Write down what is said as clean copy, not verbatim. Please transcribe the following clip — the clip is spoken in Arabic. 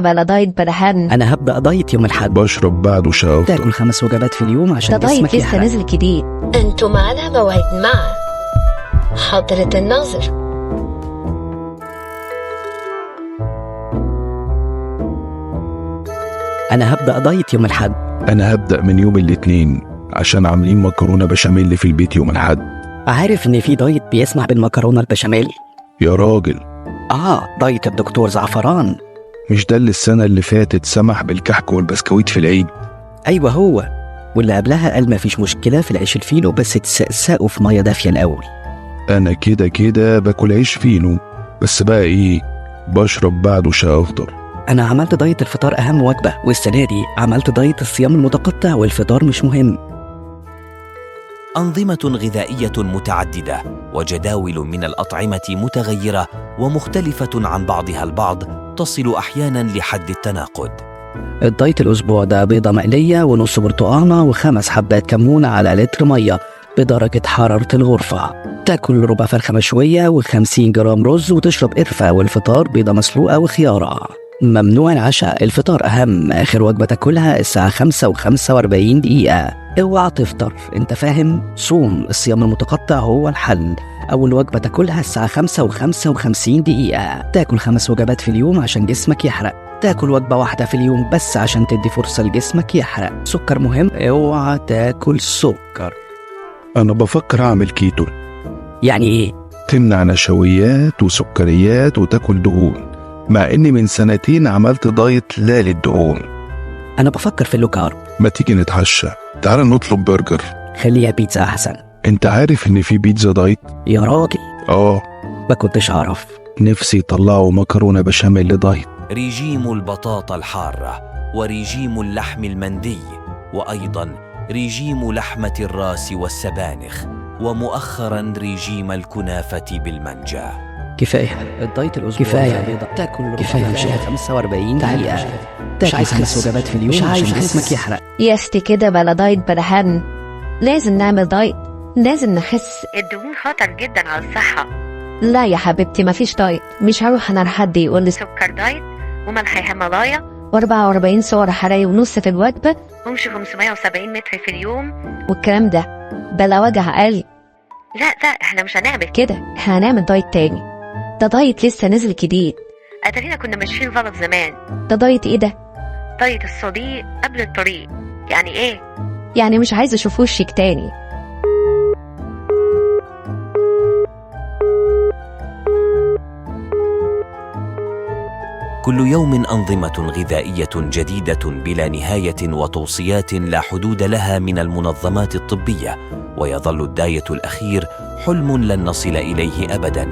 بلا دايت بلا هن. انا هبدأ دايت يوم الأحد. بشرب بعده شاي أفضل. تاكل 5 وجبات في اليوم عشان ده دايت جسمك لسه يحرق. نازل جديد. انتوا معنا موعد مع حضرة الناظر. انا هبدأ دايت يوم الأحد. أنا هبدأ من يوم الاثنين عشان عاملين مكرونة بشاميل في البيت يوم الأحد. عارف ان في دايت بيسمح بالمكرونة البشاميل؟ يا راجل، دايت الدكتور زعفران. مش ده اللي السنة اللي فاتت سمح بالكحك والبسكويت في العيد؟ ايوه هو، واللي قبلها قال مفيش مشكلة في العيش الفينو بس تسقسقه في مية دافية الأول. أنا كده باكل عيش فينو، بس بقى إيه، بشرب بعده شاي أفضل. أنا عملت دايت الفطار أهم وجبة، والسنة دي عملت دايت الصيام المتقطع والفطار مش مهم. أنظمة غذائية متعددة وجداول من الأطعمة متغيرة ومختلفة عن بعضها البعض، تصل أحياناً لحد التناقض. الدايت الأسبوع ده بيضة مقلية ونص برتقانة و5 حبات كمون على لتر مية بدرجة حرارة الغرفة. تاكل ربع فرخة مشوية و50 جرام رز وتشرب قرفة، والفطار بيضة مسلوقة وخيارة. ممنوع العشاء، الفطار أهم، آخر وجبة تاكلها الساعة 5:45 دقيقة. اوعى تفطر، انت فاهم؟ صوم، الصيام المتقطع هو الحل. أول وجبة تاكلها الساعة 5:55 دقيقة. تاكل 5 وجبات في اليوم عشان جسمك يحرق. تاكل وجبة واحدة في اليوم بس عشان تدي فرصة لجسمك يحرق. سكر مهم، اوعى تاكل سكر. أنا بفكر أعمل كيتو. يعني ايه؟ تمنع نشويات وسكريات وتاكل دهون، مع إني من 2 عملت دايت لا للدهون. أنا بفكر في اللوكارب. ما تيجي نتعشى، تعال نطلب برجر. خليها بيتزا أحسن. انت عارف ان في بيتزا دايت؟ يا راجل، ما كنتش أعرف. نفسي يطلعوا مكرونة بشاميل دايت. ريجيم البطاطا الحارة، وريجيم اللحم المندي، وأيضاً ريجيم لحمة الراس والسبانخ، ومؤخراً ريجيم الكنافة بالمانجا. كفاية الدايت الأسبوع، كفاية تاكل كفاية، مش 45 دقيقة. تاكل 5 وجبات في اليوم عشان جسمك يحرق. يستي كده بلا دايت بلا هن. لازم نعمل دايت، لازم نخس. الدهون خطر جدا على الصحة. لا يا حبيبتي، مفيش دايت. مش هروح انا لحد يقول لي سكر دايت وملح هيمالايا و44 سعر حراري ونص في الوجبة وامشي 570 متر في اليوم والكلام ده. بلا وجع قلب. لا احنا مش هنعمل كده، هنعمل دايت تاني. ده دايت لسه نازل جديد. اتارينا كنا ماشيين غلط زمان. ده دايت ايه ده؟ دايت الصديق قبل الطريق. يعني ايه؟ يعني مش عايزة اشوف وشك تاني. كل يوم أنظمة غذائية جديدة بلا نهاية وتوصيات لا حدود لها من المنظمات الطبية، ويظل الدايت الأخير حلم لن نصل إليه أبداً.